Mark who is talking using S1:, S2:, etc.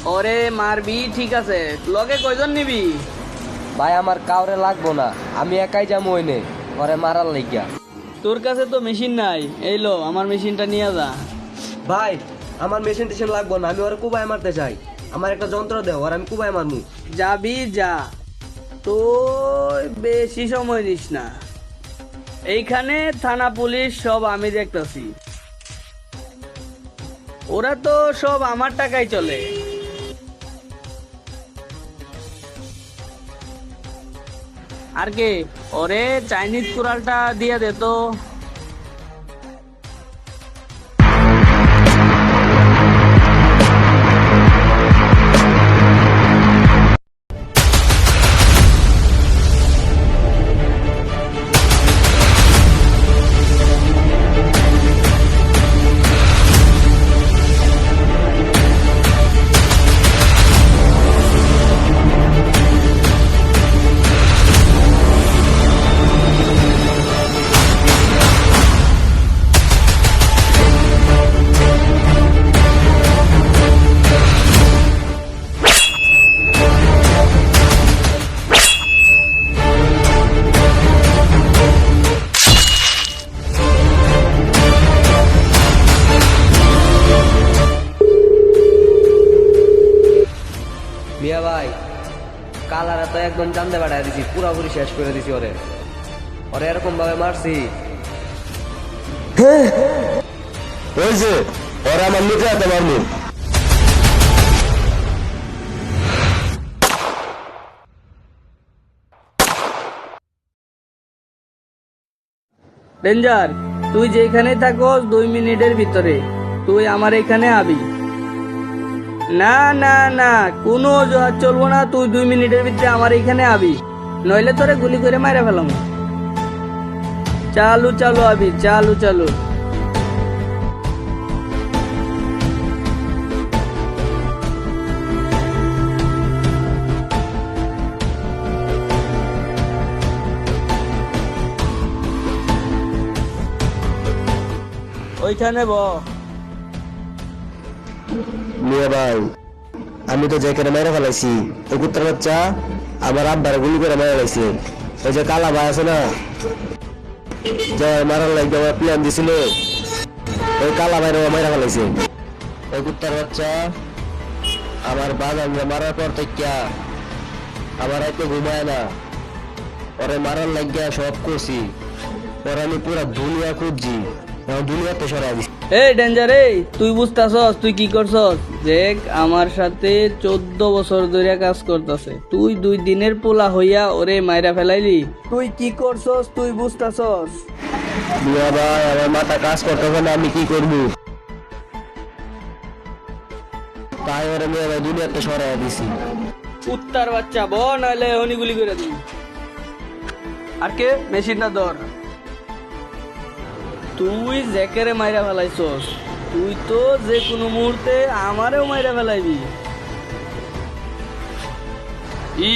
S1: ওরে মারবি ঠিক আছে, লগে কয়জন নিবি?
S2: ভাই আমার কাউরে লাগবো না, আমি একাই যাবো ওইনে ওরে মারার লাগিয়া।
S1: তোর কাছে তো মেশিন নাই, এই লো আমার মেশিনটা নিয়ে যা।
S2: ভাই আমার মেশিন টেশিন লাগবো না, আমি ওরে কুবায় মারতে চাই। আমার একটা যন্ত্র দেও আর আমি কুবায় মারমু।
S1: যাবি যা, তো বেশি সময় নিস না। এইখানে থানা পুলিশ সব আমি দেখতেছি, ওরা তো সব আমার টাকায় চলে। আর কে ওরে চাইনিজ কুড়ালটা দিয়ে দে তো।
S2: মিয়া ভাই কালারা তো একদম জানতে পাঠাই দিছি, পুরাপুরি শেষ করে দিছি ওরে। ওরে এরকম ভাবে মারছি।
S3: ওই যে ওরা আমার নিতে হাতে মারমু।
S1: ডেঞ্জার, তুই যেখানে থাকস 2 মিনিটের ভিতরে তুই আমার এখানে আবি। না না না, কোনো অজুহাত চলবো না, তুই 2 মিনিটের ভিতরে আমার এখানে আবি, নইলে তোরে গুলি করে মারা ফেলাম। চালু চালু আবি, চালু চালু। ওইখানে ব।
S3: মিয়া ভাই আমি তো জ্যাকেটে মেরে ফেলাইছি, ওই কুত্তার বাচ্চা আমার আব্বার গুলি করে মেরে ফেলাইছে। ওই যে কালা ভাই আছে না, জয় মারার লাগে আমার প্ল্যান দিছিল, ওই কালা ভাইরে মেরে ফেলাইছে। ওই কুত্তার বাচ্চা আমার বাগান মারার পর থেকে আমার এত ঘুমায় না, ওরে মারার লাগিয়া সব করছি। ওরা আমি পুরা দুনিয়া খুঁজছি, দুনিয়াতে সরাই দিছি।
S1: এই ডেঞ্জার, এই তুই বুঝতাছস তুই কি করছস? দেখ আমার সাথে 14 বছর ধরে কাজ করতেছে, তুই 2 দিনের পোলা হইয়া ওরে মাইরা ফেলাইলি। তুই কি করছস তুই বুঝতাছস?
S3: মিয়া ভাই আমার মাথা কাজ করতেছে না, আমি কি করবো? তাই ওরে মিয়া ভাই দুনিয়াতে সরাই দিছি।
S1: কুত্তার বাচ্চা ব, নাইলে এখনই গুলি করে দিই। আর কে মেশিনটা ধর। তুই জ্যাকেরে মাইরা ফেলাইছস, তুই তো যে কোনো মুহূর্তে আমারেও মাইরা ফেলাইবি। ই